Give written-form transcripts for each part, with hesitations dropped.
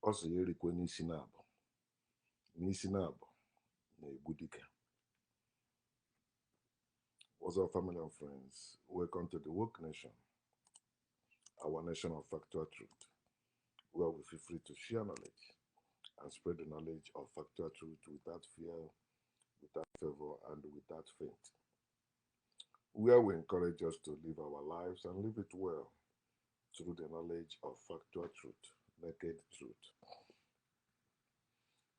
Ọ sị ya erikwe n'isi na-abụ na-egbu dike. What's up, family and friends? Welcome to the Woke Nation, our nation of factual truth, where we feel free to share knowledge and spread the knowledge of factual truth without fear, without favor, and without faint. Where we encourage us to live our lives and live it well through the knowledge of factual truth, naked truth.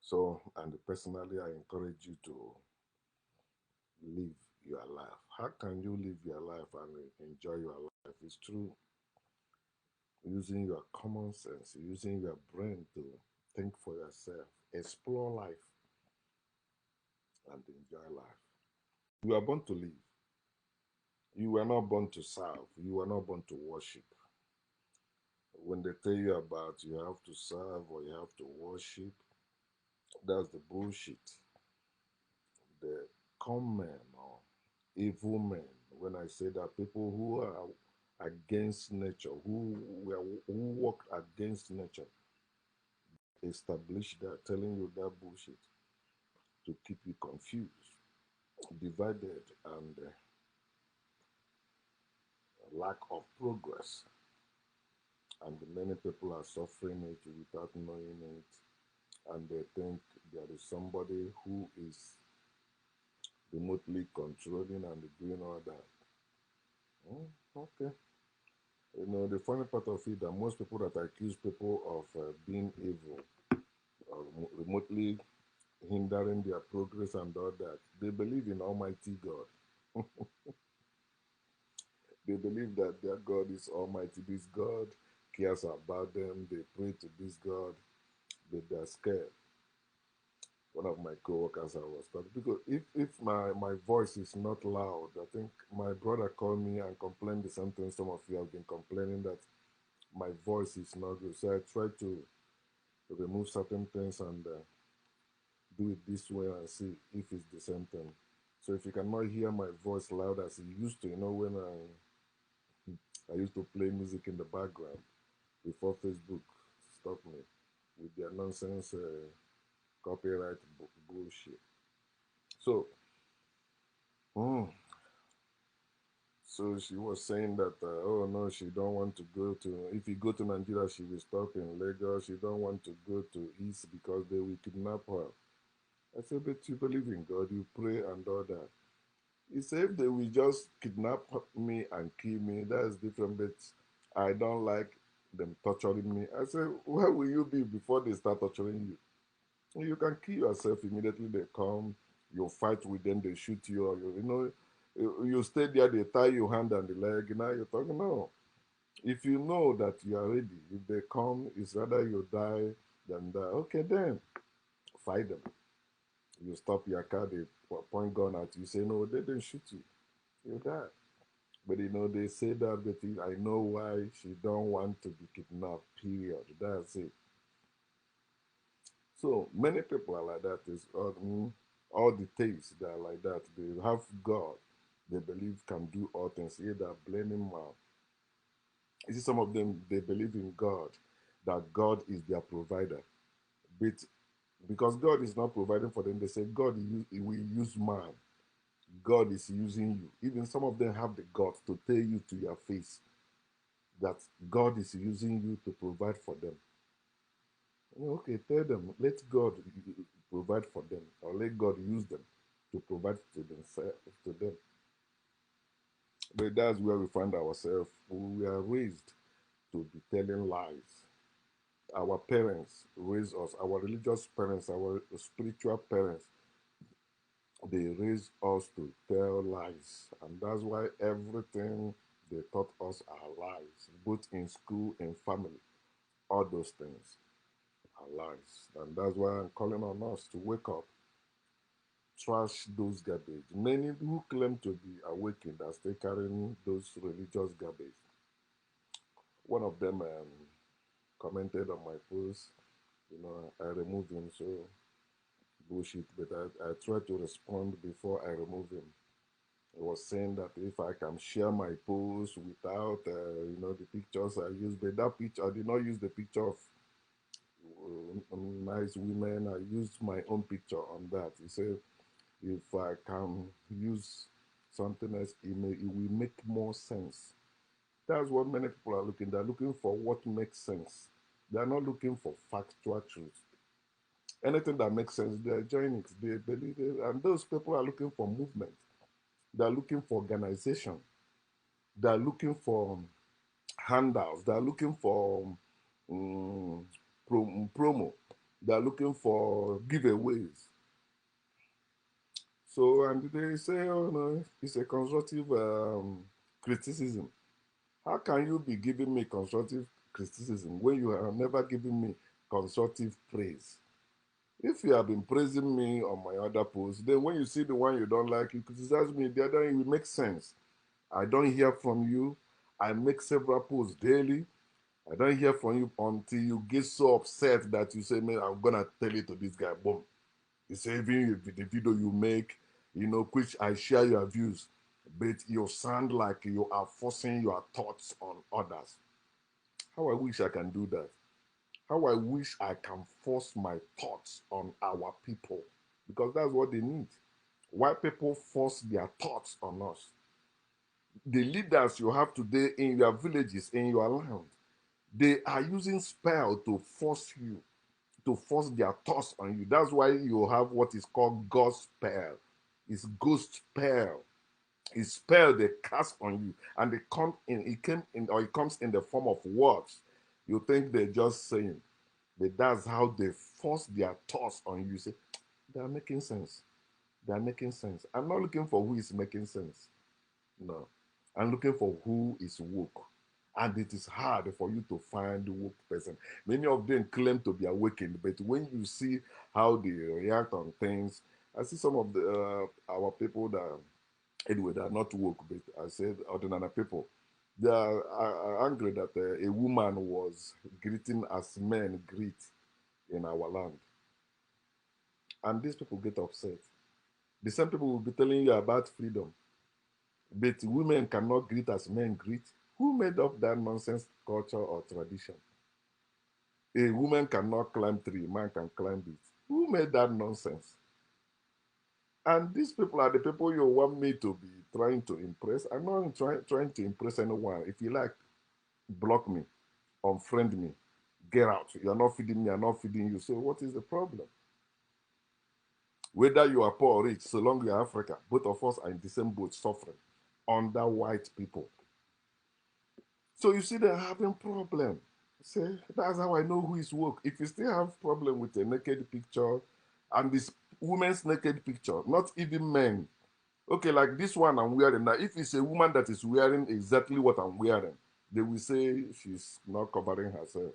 So, and personally, I encourage you to live your life. How can you live your life and enjoy your life? It's through using your common sense, using your brain to think for yourself, explore life, and enjoy life. You are born to live. You were not born to serve. You were not born to worship. When they tell you about you have to serve or you have to worship, that's the bullshit. The common or evil men, when I say that, people who are against nature, who work against nature, establish that, telling you that bullshit to keep you confused, divided, and lack of progress. And many people are suffering it without knowing it, and they think there is somebody who is remotely controlling and doing all that. Okay. You know, the funny part of it that most people that accuse people of being evil or remotely hindering their progress and all that, they believe in Almighty God. They believe that their God is Almighty. This God cares about them. They pray to this God, but they're scared. One of my co-workers I was talking, because if my voice is not loud, I think my brother called me and complained the same thing some of you have been complaining, that my voice is not good. So I try to remove certain things and do it this way and see if it's the same thing. So if you cannot hear my voice loud as it used to, you know, when I used to play music in the background before Facebook stopped me with their nonsense copyright bullshit. So, mm, so she was saying that, oh no, she don't want to go to, if you go to Nigeria, she will stop in Lagos. She don't want to go to East because they will kidnap her. I said, but you believe in God, you pray and all that. He said, if they will just kidnap me and kill me, that's different, but I don't like them torturing me. I said, where will you be before they start torturing you? You can kill yourself immediately they come, you fight with them, they shoot you, or you know, you stay there, they tie your hand and the leg, now you're talking, no. If you know that you are ready, if they come, it's rather you die than die. Okay, then fight them. You stop your car, they point gun at you, say, no, they didn't shoot you. You die. But you know, they say that, but I know why she don't want to be kidnapped, period. That's it. So many people are like that. Is all the thieves that are like that. They have God. They believe can do all things. Here they are blaming man. You see, some of them they believe in God, that God is their provider. But because God is not providing for them, they say God will use man. God is using you. Even some of them have the guts to tell you to your face that God is using you to provide for them. Okay, tell them, let God provide for them, or let God use them to provide to themselves, to them. But that's where we find ourselves. We are raised to be telling lies. Our parents raise us, our religious parents, our spiritual parents, they raise us to tell lies. And that's why everything they taught us are lies, both in school and family. All those things are lies. And that's why I'm calling on us to wake up, trash those garbage. Many who claim to be awakened are still carrying those religious garbage. One of them commented on my post, you know, I removed him, so bullshit, but I tried to respond before I remove him. He was saying that if I can share my post without, you know, the pictures I used, but that picture, I did not use the picture of nice women. I used my own picture on that. He said, if I can use something else, it will make more sense. That's what many people are looking. They're looking for what makes sense. They're not looking for factual truth. Anything that makes sense, they're joining it. They believe it. And those people are looking for movement. They're looking for organization. They're looking for handouts. They're looking for um, promo. They're looking for giveaways. So, and they say, oh no, it's a constructive criticism. How can you be giving me constructive criticism when you have never given me constructive praise? If you have been praising me on my other posts, then when you see the one you don't like, you criticize me. The other, it will make sense. I don't hear from you. I make several posts daily. I don't hear from you until you get so upset that you say, man, I'm gonna tell it to this guy. Boom. You say, even if the video you make, which I share your views, but you sound like you are forcing your thoughts on others. How I wish I can do that. How I wish I can force my thoughts on our people. Because that's what they need. Why people force their thoughts on us? The leaders you have today in your villages, in your land, they are using spell to force you, to force their thoughts on you. That's why you have what is called God's spell. It's ghost spell. It's spell they cast on you, and it comes in the form of words. You think they're just saying, but that's how they force their thoughts on you. You say, they are making sense. They are making sense. I'm not looking for who is making sense. No. I'm looking for who is woke. And it is hard for you to find the woke person. Many of them claim to be awakened, but when you see how they react on things, I see some of the our people that, anyway, they are not woke, but I said ordinary people. They are angry that a woman was greeting as men greet in our land. And these people get upset. The same people will be telling you about freedom. But women cannot greet as men greet. Who made up that nonsense culture or tradition? A woman cannot climb tree, a man can climb it. Who made that nonsense? And these people are the people you want me to be trying to impress. I'm not trying to impress anyone. If you like, block me, unfriend me, get out. You're not feeding me, I'm not feeding you. So what is the problem? Whether you are poor or rich, so long you're Africa, both of us are in the same boat suffering under white people. So you see they're having problem. Say, that's how I know who is woke. If you still have problem with a naked picture and this woman's naked picture, not even men. Okay, like this one I'm wearing now. If it's a woman that is wearing exactly what I'm wearing, they will say she's not covering herself.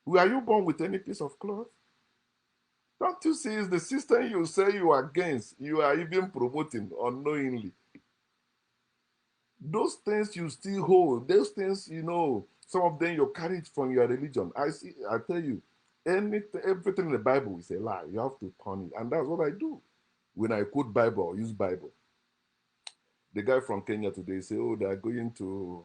Were you born with any piece of cloth? Don't you see it's the system you say you are against, you are even promoting unknowingly. Those things you still hold, those things, some of them you carry it from your religion. I tell you, everything in the Bible is a lie. You have to turn it. And that's what I do. When I quote Bible or use Bible. The guy from Kenya today say, oh, they are going to,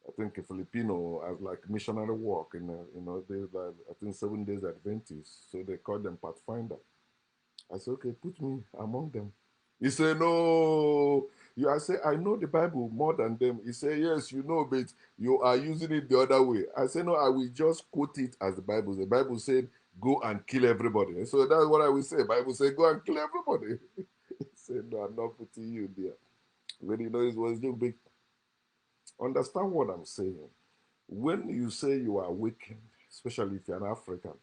I think, a Filipino as like missionary work in, they like, I think 7 days Adventist. So they call them Pathfinder. I said, okay, put me among them. He said, no. I say, I know the Bible more than them. He said, yes, you know, but you are using it the other way. I said, no, I will just quote it as the Bible. The Bible said, go and kill everybody. And so that's what I will say. The Bible said, go and kill everybody. He said, no, I'm not putting you there. When you know it was too big. Understand what I'm saying. When you say you are awakened, especially if you're an African,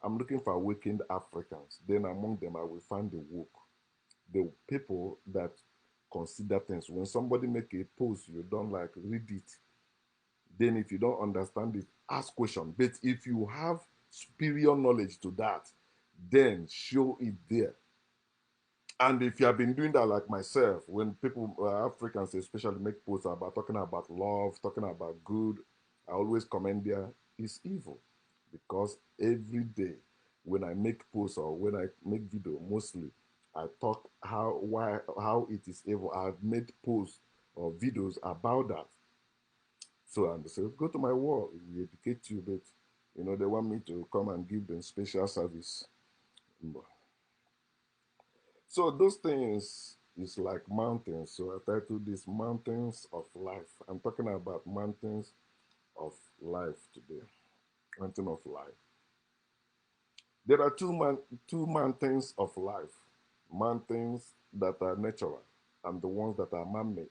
I'm looking for awakened Africans. Then among them, I will find the woke, the people that consider things. When somebody make a post you don't like, read it. Then if you don't understand it, ask question. But if you have superior knowledge to that, then show it there. And if you have been doing that like myself, when people, Africans especially, make posts about talking about love, talking about good, I always comment there, it's evil. Because every day when I make posts or when I make video, mostly, I talk how it is evil. I've made posts or videos about that. So I say, go to my wall, we educate you, but You know, they want me to come and give them special service. So those things is like mountains. So I titled this Mountains of Life. I'm talking about mountains of life today. Mountain of life. There are two mountains of life. Mountains that are natural and the ones that are man-made.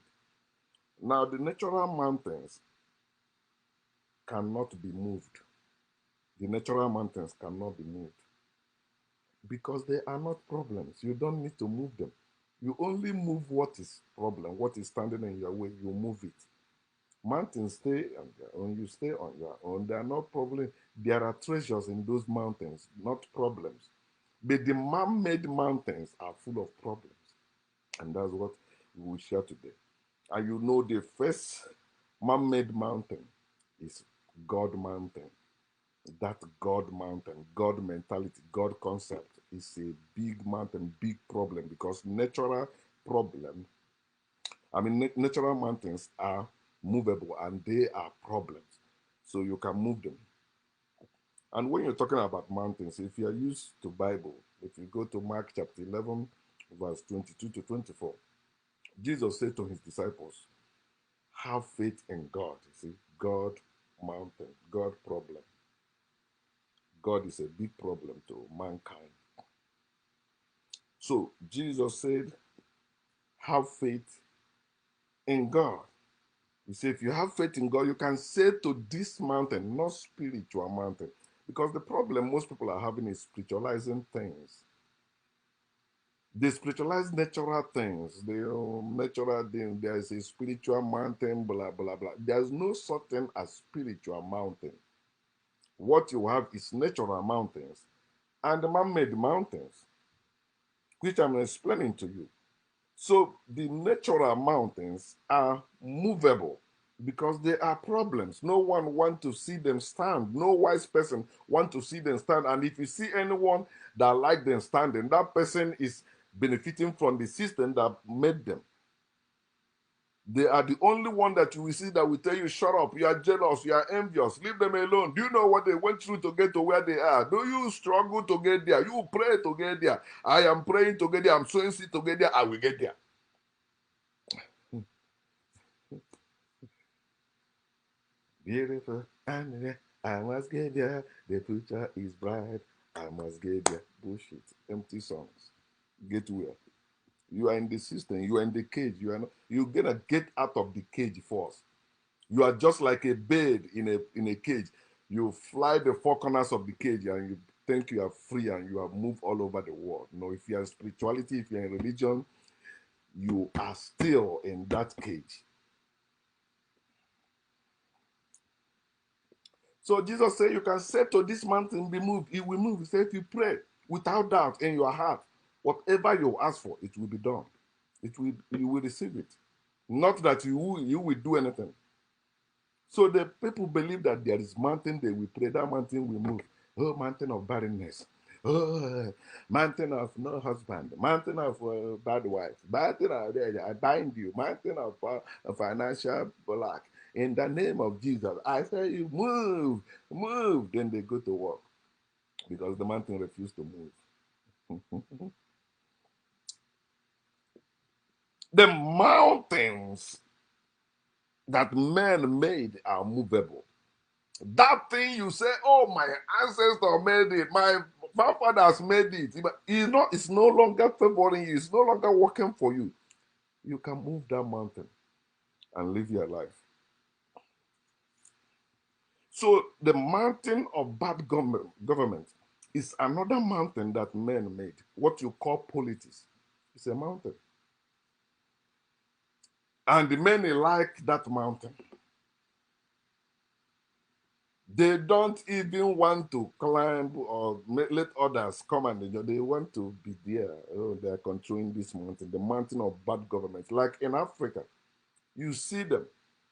Now the natural mountains cannot be moved. The natural mountains cannot be moved because they are not problems. You don't need to move them. You only move what is problem, what is standing in your way, you move it. Mountains stay on their own, you stay on your own. They are not problem. There are treasures in those mountains, not problems. But the man-made mountains are full of problems. And that's what we will share today. And you know the first man-made mountain is God mountain. That God mountain, God mentality, God concept is a big mountain, big problem because natural problem, natural mountains are movable and they are problems. So you can move them. And when you're talking about mountains, if you're used to Bible, if you go to Mark chapter 11, verse 22 to 24, Jesus said to his disciples, have faith in God. You see, God mountain, God problem. God is a big problem to mankind. So Jesus said, have faith in God. He said, if you have faith in God, you can say to this mountain, not spiritual mountain. Because the problem most people are having is spiritualizing things. They spiritualize natural things. They natural thing. There is a spiritual mountain, blah, blah, blah. There's no such thing as spiritual mountain. What you have is natural mountains and man-made mountains, which I'm explaining to you. So the natural mountains are movable because there are problems. No one wants to see them stand. No wise person wants to see them stand. And if you see anyone that like them standing, that person is benefiting from the system that made them. They are the only one that you will see that will tell you, shut up, you are jealous, you are envious, leave them alone. Do you know what they went through to get to where they are? Do you struggle to get there? You pray to get there. I am praying to get there. I'm sowing seed to get there. I will get there. Beautiful, and I must get there. The future is bright. I must get there. Bullshit. Empty songs. Get where? You are in the system. You are in the cage. You are not. You're gonna get out of the cage first. You are just like a bird in a cage. You fly the four corners of the cage and you think you are free and you have moved all over the world. No, if you are in spirituality, if you are in religion, you are still in that cage. So Jesus said, you can say to this mountain, be moved. It will move. He said, if you pray without doubt in your heart, whatever you ask for, it will be done. You will receive it. Not that you will do anything. So the people believe that there is mountain, they will pray, that mountain will move. Oh, mountain of barrenness. Oh, mountain of no husband. Mountain of bad wife. Mountain of, I bind you. Mountain of financial lack. In the name of Jesus, I say you move, move. Then they go to work because the mountain refused to move. The mountains that men made are movable. That thing you say, oh, my ancestor made it, my forefathers made it, but it's no longer favoring you, it's no longer working for you. You can move that mountain and live your life. So the mountain of bad government is another mountain that men made, what you call politics. It's a mountain. And the many like that mountain. They don't even want to climb or let others come and enjoy. They want to be there. Oh, they are controlling this mountain, the mountain of bad government. Like in Africa, you see them.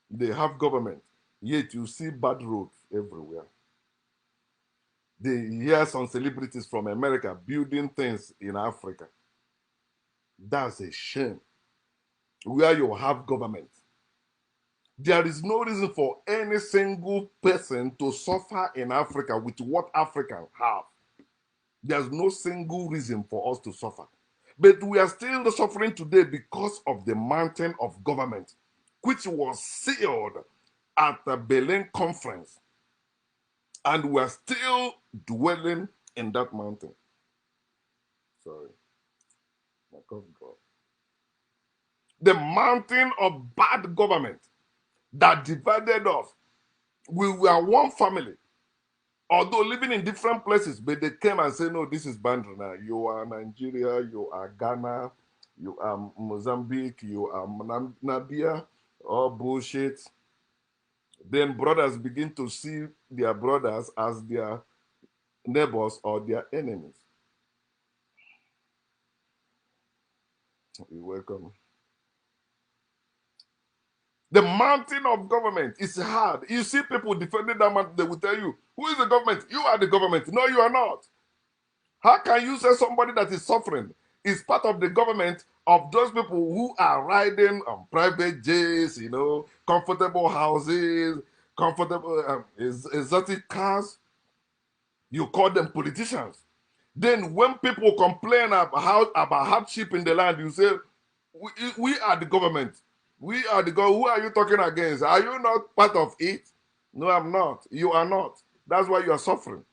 They have government, yet you see bad roads everywhere. They hear some celebrities from America building things in Africa. That's a shame. Where you have government, There is no reason for any single person to suffer in Africa with what Africans have. There's no single reason for us to suffer. But we are still suffering today because of the mountain of government, which was sealed at the Berlin conference. And we are still dwelling in that mountain. Sorry. My God. The mountain of bad government that divided us. We were one family, although living in different places, but they came and said, no, this is boundary now. You are Nigeria, you are Ghana, you are Mozambique, you are Namibia, all bullshit. Then brothers begin to see their brothers as their neighbors or their enemies. You're welcome. The mountain of government is hard. You see people defending that mountain, they will tell you, who is the government? You are the government. No, you are not. How can you say somebody that is suffering is part of the government of those people who are riding on private jets, comfortable houses, comfortable exotic cars? You call them politicians. Then when people complain about hardship in the land, you say, we are the government. We are the government. Who are you talking against? Are you not part of it? No, I'm not. You are not. That's why you are suffering.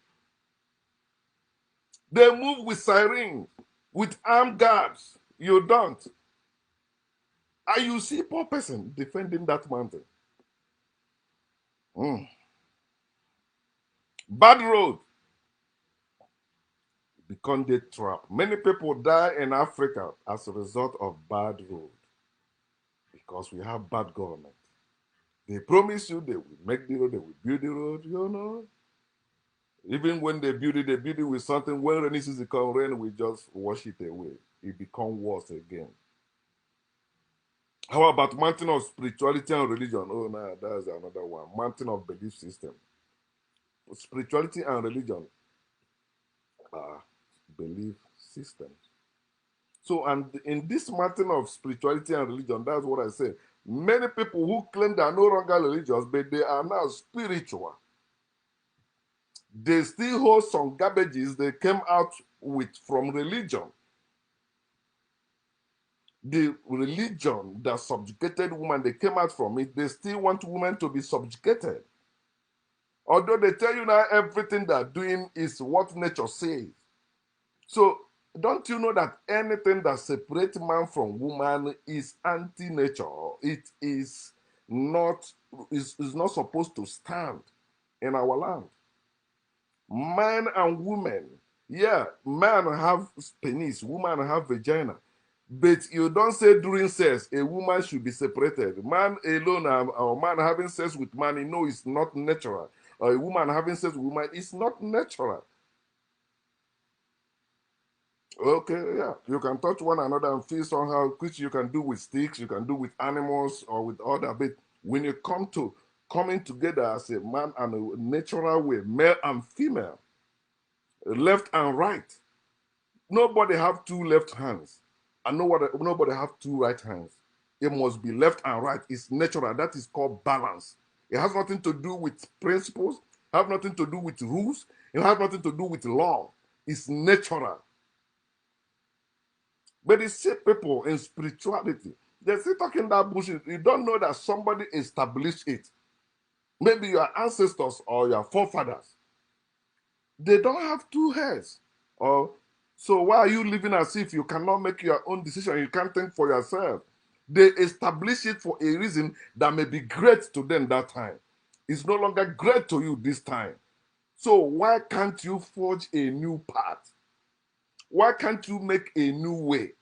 They move with sirens, with armed guards. You don't. And you see poor person defending that mountain. Bad road become the trap. Many people die in Africa as a result of bad road because we have bad government. They promise you they will make the road, they will build the road, Even when they build it with something. When rainy season come, rain will just wash it away. It becomes worse again. How about mountain of spirituality and religion? Oh, no, that's another one. Mountain of belief system. Spirituality and religion are belief systems. So, and in this mountain of spirituality and religion, that's what I say. Many people who claim they are no longer religious, but they are now spiritual. They still hold some garbages they came out with from religion. The religion that subjugated women, they came out from it, they still want women to be subjugated. Although they tell you now everything they're doing is what nature says. So don't you know that anything that separates man from woman is anti-nature? It is not supposed to stand in our land. Man and women, yeah, man have penis, woman have vagina. But you don't say during sex a woman should be separated. Man alone or man having sex with man, you know it's not natural. Or a woman having sex with woman, it's not natural. Okay, yeah. You can touch one another and feel somehow, which you can do with sticks, you can do with animals or with other. But when you come to coming together as a man and a natural way, male and female, left and right, nobody have two left hands, and nobody have two right hands. It must be left and right. It's natural. That is called balance. It has nothing to do with principles. Have nothing to do with rules. It has nothing to do with law. It's natural. But you see people in spirituality, they're still talking that bullshit. You don't know that somebody established it. Maybe your ancestors or your forefathers. They don't have two heads. Or so why are you living as if you cannot make your own decision? You can't think for yourself. They establish it for a reason that may be great to them that time. It's no longer great to you this time. So why can't you forge a new path? Why can't you make a new way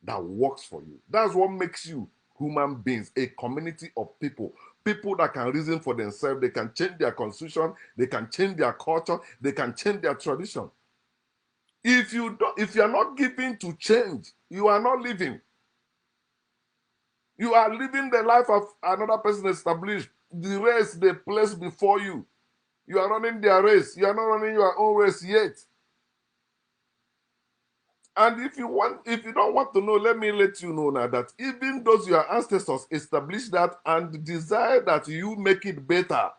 that works for you? That's what makes you human beings, a community of people. People that can reason for themselves, they can change their constitution, they can change their culture, they can change their tradition. If you are not giving to change, you are not living. You are living the life of another person established. The race they place before you. You are running their race. You are not running your own race yet. And if you don't want to know, let me let you know now that even those your ancestors established that and desire that you make it better.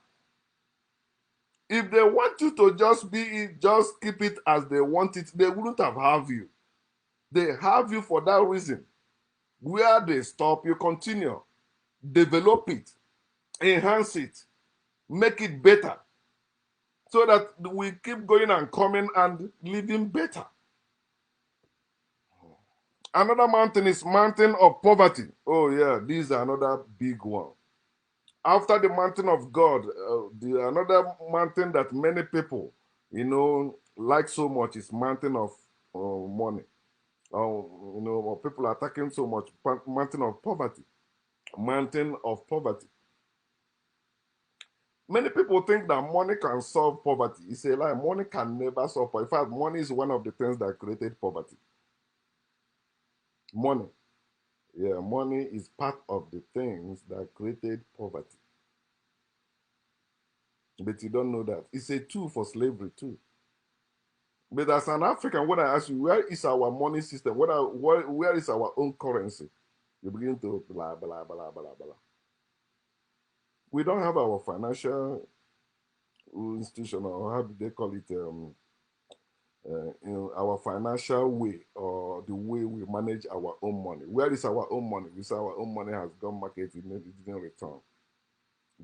If they want you to just keep it as they want it, they wouldn't have you. They have you for that reason. Where they stop, you continue. Develop it, enhance it, make it better, so that we keep going and coming and living better. Another mountain is mountain of poverty. Oh yeah, this is another big one. After the mountain of God, another mountain that many people, like so much is mountain of money. Or people are attacking so much, mountain of poverty. Mountain of poverty. Many people think that money can solve poverty. It's a lie. Money can never solve poverty. In fact, money is one of the things that created poverty. Money. Yeah, money is part of the things that created poverty. But you don't know that. It's a tool for slavery too. But as an African, when I ask you, where is our money system? Where is our own currency? You begin to blah, blah, blah, blah, blah. We don't have our financial institution, or how do they call it? Our financial way, or the way we manage our own money. Where is our own money? We say our own money has gone market, it didn't return.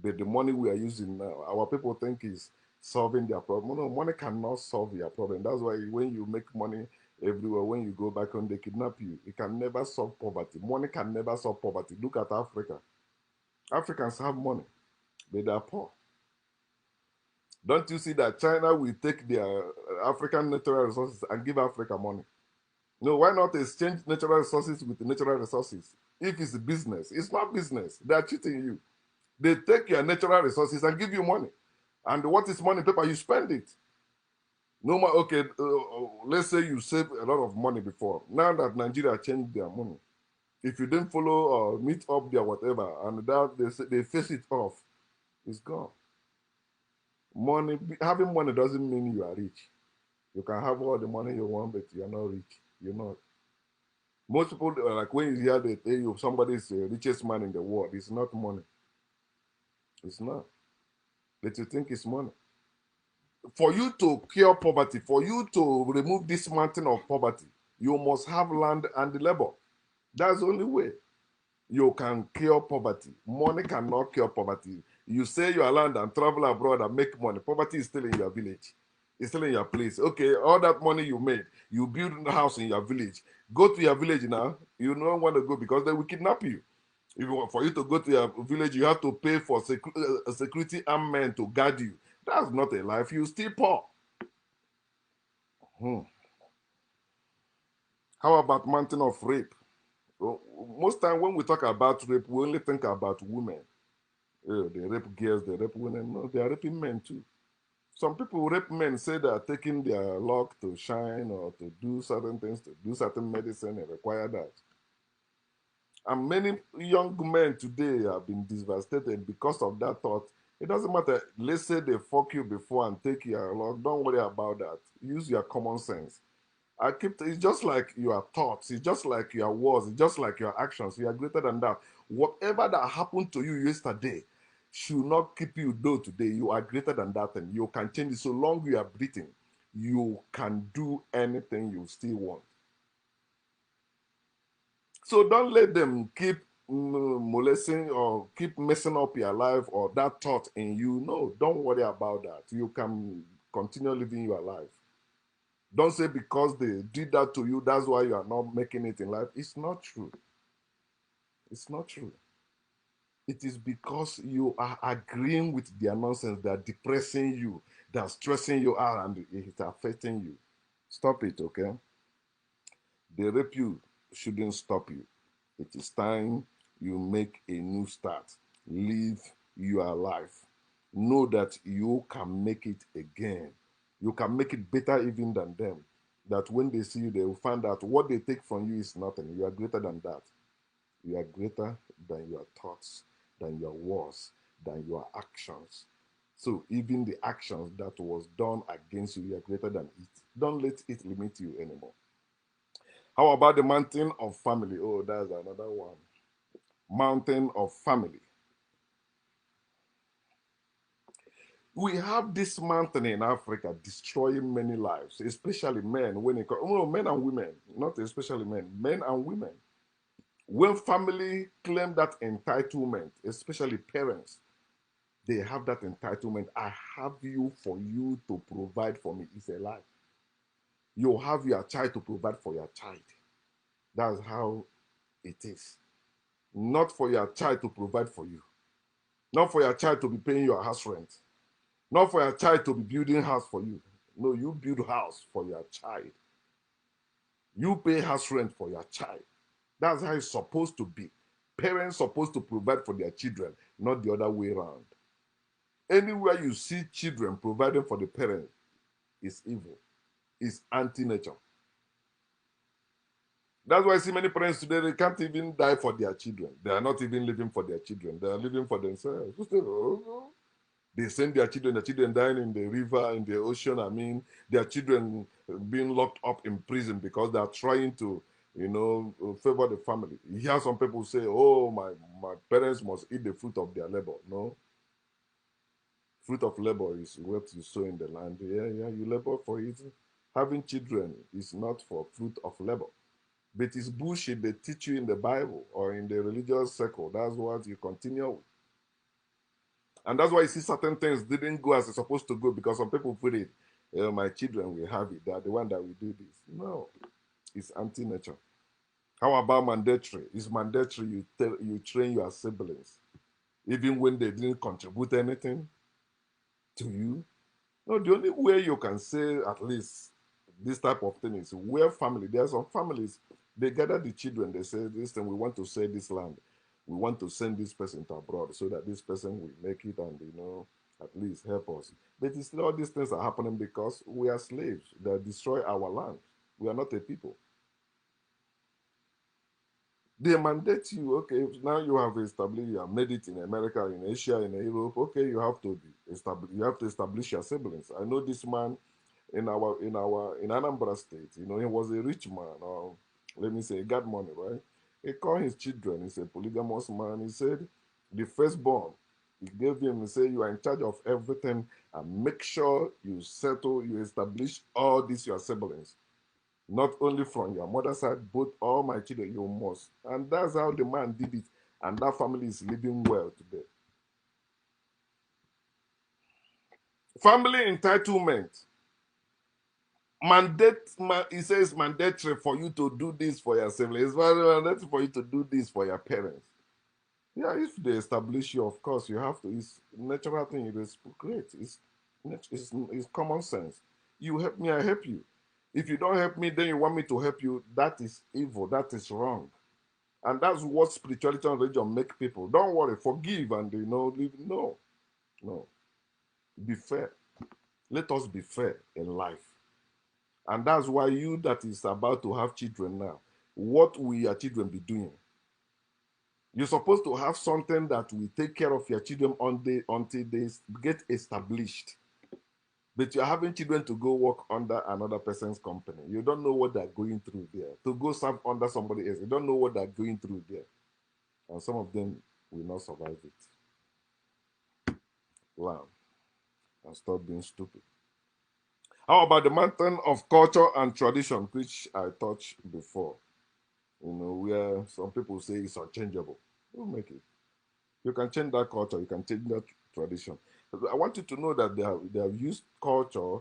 But the money we are using now, our people think is solving their problem. No, money cannot solve your problem. That's why when you make money everywhere, when you go back home, they kidnap you. It can never solve poverty. Money can never solve poverty. Look at Africa. Africans have money, but they are poor. Don't you see that China will take their African natural resources and give Africa money? No, why not exchange natural resources with natural resources? If it's business, it's not business. They are cheating you. They take your natural resources and give you money. And what is money paper? You spend it. No more, okay, let's say you save a lot of money before. Now that Nigeria changed their money, if you didn't follow or meet up their whatever, and that they face it off, it's gone. Money, having money doesn't mean you are rich. You can have all the money you want, but you're not rich. You're not. Most people, like when you hear they tell you somebody is the richest man in the world, it's not money. It's not. But you think it's money. For you to cure poverty, for you to remove this mountain of poverty, you must have land and labor. That's the only way you can cure poverty. Money cannot cure poverty. You sell your land and travel abroad and make money. Poverty is still in your village. It's still in your place. Okay, all that money you made, you build a house in your village. Go to your village now. You don't want to go because they will kidnap you. If you want, for you to go to your village, you have to pay for a security armed men to guard you. That's not a life. You still poor. Hmm. How about mountain of rape? Well, most time when we talk about rape, we only think about women. They rape girls, they rape women. No, they are raping men too. Some people rape men, say they are taking their luck to shine or to do certain things, to do certain medicine and require that. And many young men today have been devastated because of that thought. It doesn't matter. Let's say they fuck you before and take your luck. Don't worry about that. Use your common sense. It's just like your thoughts, it's just like your words, it's just like your actions. You are greater than that. Whatever that happened to you yesterday should not keep you low today. You are greater than that, and you can change it. So long you are breathing, you can do anything you still want. So don't let them keep molesting or keep messing up your life or that thought in you. No, don't worry about that. You can continue living your life. Don't say because they did that to you, that's why you are not making it in life. It's not true. It's not true. It is because you are agreeing with their nonsense. They are depressing you. They are stressing you out and it's affecting you. Stop it, okay? They rape you shouldn't stop you. It is time you make a new start. Live your life. Know that you can make it again. You can make it better even than them. That when they see you, they will find out what they take from you is nothing. You are greater than that. You are greater than your thoughts, than your words, than your actions. So even the actions that was done against you, you are greater than it. Don't let it limit you anymore. How about the mountain of family? Oh, that's another one. Mountain of family. We have this mountain in Africa destroying many lives, especially men. When it comes, oh, men and women, not especially men and women. When family claim that entitlement, especially parents, they have that entitlement. I have you for you to provide for me. It's a lie. You have your child to provide for your child. That's how it is. Not for your child to provide for you. Not for your child to be paying your house rent. Not for your child to be building house for you. No, you build house for your child. You pay house rent for your child. That's how it's supposed to be. Parents supposed to provide for their children, not the other way around. Anywhere you see children providing for the parents is evil. It's anti-nature. That's why I see many parents today, they can't even die for their children. They are not even living for their children. They are living for themselves. They send their children dying in the river, in the ocean. I mean, their children being locked up in prison because they are trying to, favor the family. You hear some people say, oh, my parents must eat the fruit of their labor. No. Fruit of labor is what you sow in the land. Yeah, you labor for it. Having children is not for fruit of labor. But it's bullshit they teach you in the Bible or in the religious circle. That's what you continue with. And that's why you see certain things didn't go as it's supposed to go because some people put it, my children will have it. They're the one that will do this. No, it's anti-nature. How about mandatory? It's mandatory you train your siblings, even when they didn't contribute anything to you. No, the only way you can say at least this type of thing is where family, there are some families, they gather the children, they say, this thing, we want to sell this land. We want to send this person to abroad so that this person will make it and, at least help us. But it's all these things are happening because we are slaves that destroy our land. We are not a people. They mandate you, okay, now you have established, you have made it in America, in Asia, in Europe, okay, you have to establish your siblings. I know this man in Anambra State, he was a rich man, or let me say, he got money, right? He called his children, he's a polygamous man. He said, the firstborn, he gave him, he said, you are in charge of everything and make sure you settle, you establish all these your siblings. Not only from your mother's side, but all my children, you must. And that's how the man did it. And that family is living well today. Family entitlement. He says mandatory for you to do this for your siblings. It's mandatory for you to do this for your parents. Yeah, if they establish you, of course, you have to. It's natural thing. It is great. It's common sense. You help me, I help you. If you don't help me, then you want me to help you. That is evil. That is wrong. And that's what spirituality and religion make people. Don't worry, forgive and live. No, no. Be fair. Let us be fair in life. And that's why you that is about to have children now, what will your children be doing? You're supposed to have something that will take care of your children until they get established. But you're having children to go work under another person's company. You don't know what they're going through there. To go serve under somebody else, you don't know what they're going through there. And some of them will not survive it. Learn and stop being stupid. How about the mountain of culture and tradition, which I touched before? Where some people say it's unchangeable. Who make it? You can change that culture, you can change that tradition. I want you to know that they have used culture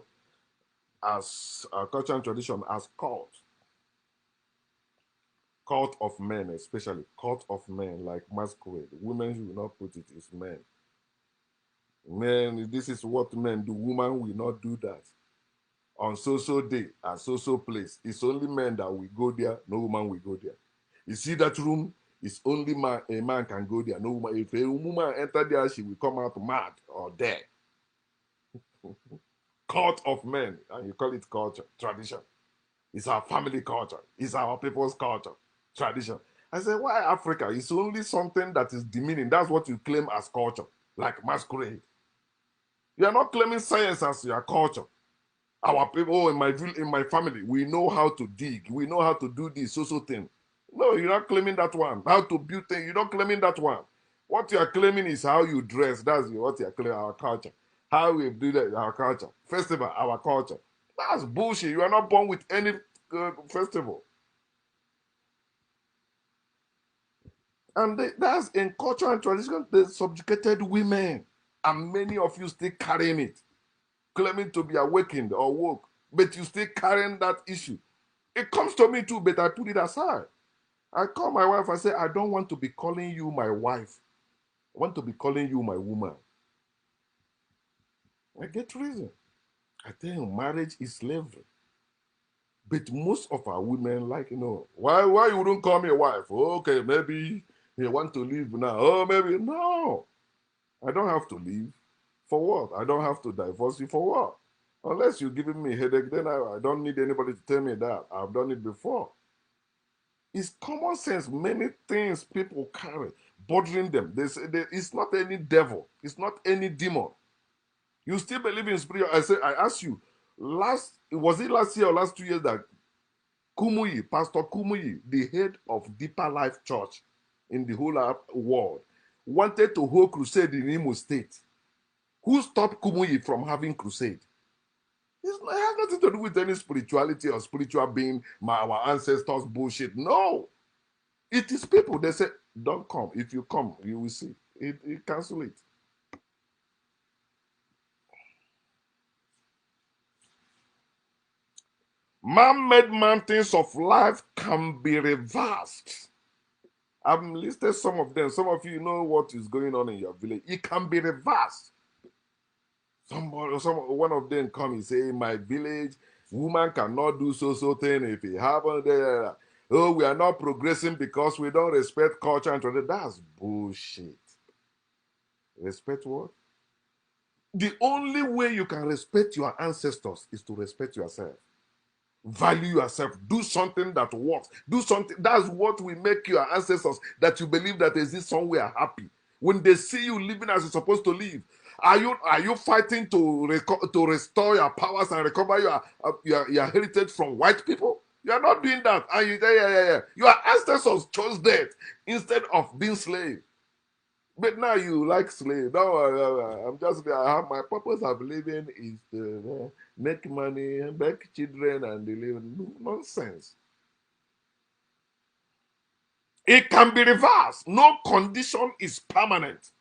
as culture and tradition as cult of men, especially cult of men, like masquerade. Women will not put it, it's men. Men, this is what men do. Women will not do that. On so day at so place, it's only men that will go there, no woman will go there. You see that room? It's only a man can go there. No woman. If a woman enter there, she will come out mad or dead. Cult of men, and you call it culture, tradition. It's our family culture. It's our people's culture, tradition. I said, why Africa? It's only something that is demeaning. That's what you claim as culture, like masquerade. You are not claiming science as your culture. Our people, oh, in my family, we know how to dig. We know how to do this so thing. No, you're not claiming that one. How to build things, you're not claiming that one. What you are claiming is how you dress. That's what you are claiming, our culture. How we do that, our culture. Festival, our culture. That's bullshit. You are not born with any festival. And that's in culture and tradition, they subjugated women. And many of you still carrying it, claiming to be awakened or woke, but you still carrying that issue. It comes to me too, but I put it aside. I call my wife, I say, I don't want to be calling you my wife. I want to be calling you my woman. I get reason. I tell you, marriage is slavery. But most of our women, like, why you wouldn't call me a wife? Okay, maybe you want to leave now. Oh, maybe. No, I don't have to leave. For what? I don't have to divorce you for what? Unless you're giving me a headache, then I don't need anybody to tell me that. I've done it before. It's common sense. Many things people carry bothering them. They say it's not any devil. It's not any demon. You still believe in spirit. I ask you, was it last year or last 2 years that Kumuyi, Pastor Kumuyi, the head of Deeper Life Church in the whole world, wanted to hold crusade in Imo State? Who stopped Kumuyi from having crusade? It has nothing to do with any spirituality or spiritual being, our ancestors bullshit. No. It is people. They say, don't come. If you come, you will see. It cancel it. Man-made mountains of life can be reversed. I've listed some of them. Some of you know what is going on in your village. It can be reversed. One of them come and say, my village, woman cannot do so thing if it happens there. Oh, we are not progressing because we don't respect culture and tradition. That's bullshit. Respect what? The only way you can respect your ancestors is to respect yourself. Value yourself. Do something that works. Do something. That's what will make your ancestors that you believe that exists somewhere happy. When they see you living as you're supposed to live, are you fighting to restore your powers and recover your heritage from white people? You are not doing that. And yeah. Your ancestors chose death instead of being slaves. But now you like slave. No, I'm just I have my purpose of living is to make money, make children, and live. Nonsense. It can be reversed. No condition is permanent.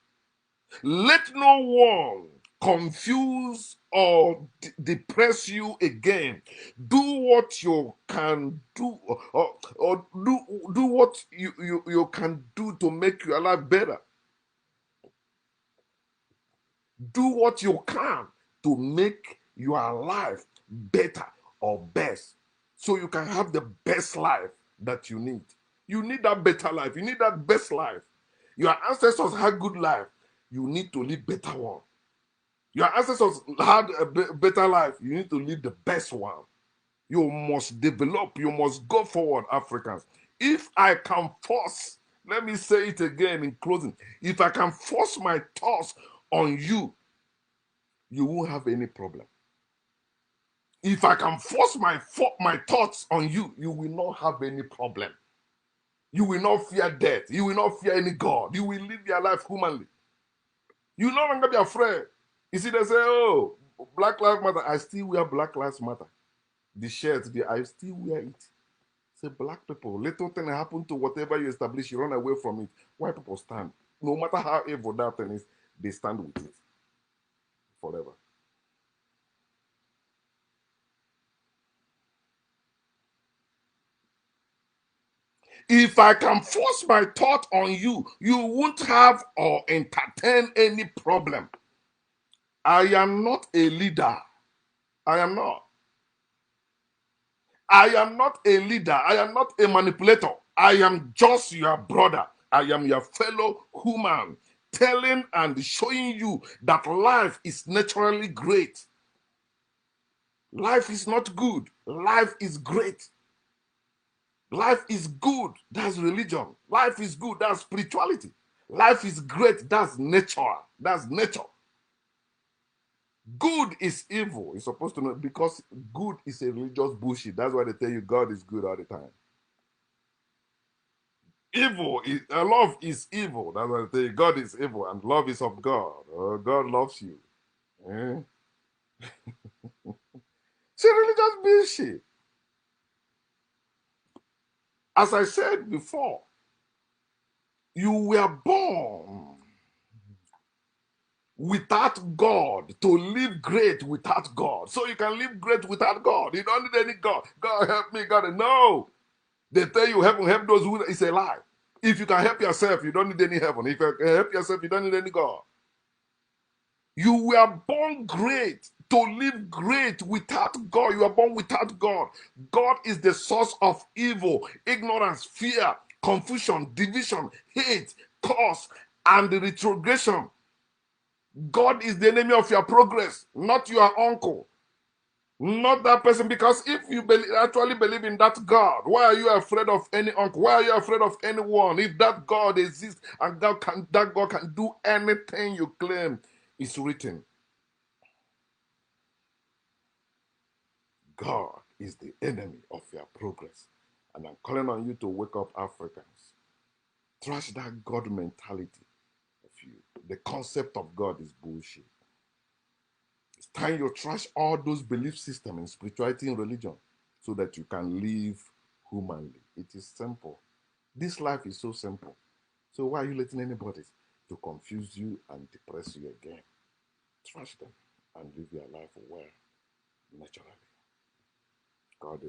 Let no one confuse or depress you again. Do what you can do, or do what you can do to make your life better. Do what you can to make your life better or best so you can have the best life that you need. You need that better life. You need that best life. Your ancestors had good life. You need to live better one. Your ancestors had a better life. You need to live the best one. You must develop. You must go forward, Africans. If I can force, let me say it again in closing. If I can force my thoughts on you, you won't have any problem. If I can force my thoughts on you, you will not have any problem. You will not fear death. You will not fear any God. You will live your life humanly. You will no longer be afraid. You see, they say, oh, Black Lives Matter. I still wear Black Lives Matter. The shirt, I still wear it. Say, black people, little thing happen to whatever you establish, you run away from it. White people stand. No matter how evil that thing is, they stand with it forever. If I can force my thought on you, you won't have or entertain any problem. I am not a leader. I am not. I am not a leader. I am not a manipulator. I am just your brother. I am your fellow human, telling and showing you that life is naturally great. Life is not good. Life is great. Life is good. That's religion. Life is good. That's spirituality. Life is great. That's nature. That's nature. Good is evil. You're supposed to know because good is a religious bullshit. That's why they tell you God is good all the time. Evil is love is evil. That's why they tell you God is evil and love is of God. God loves you. Eh? It's a religious bullshit. As I said before, you were born without God to live great without God. So you can live great without God. You don't need any God. God help me, God. No. They tell you heaven help those who it's a lie. If you can help yourself, you don't need any heaven. If you can help yourself, you don't need any God. You were born great to live great without God. You are born without God. God is the source of evil, ignorance, fear, confusion, division, hate, curse, and retrogression. God is the enemy of your progress, not your uncle, not that person. Because if you actually believe in that God, why are you afraid of any uncle? Why are you afraid of anyone? If that God exists and that God can do anything you claim, it's written. God is the enemy of your progress. And I'm calling on you to wake up, Africans. Trash that God mentality of you. The concept of God is bullshit. It's time you trash all those belief systems in spirituality and religion so that you can live humanly. It is simple. This life is so simple. So why are you letting anybody to confuse you and depress you again? Trash them and live your life well, naturally. God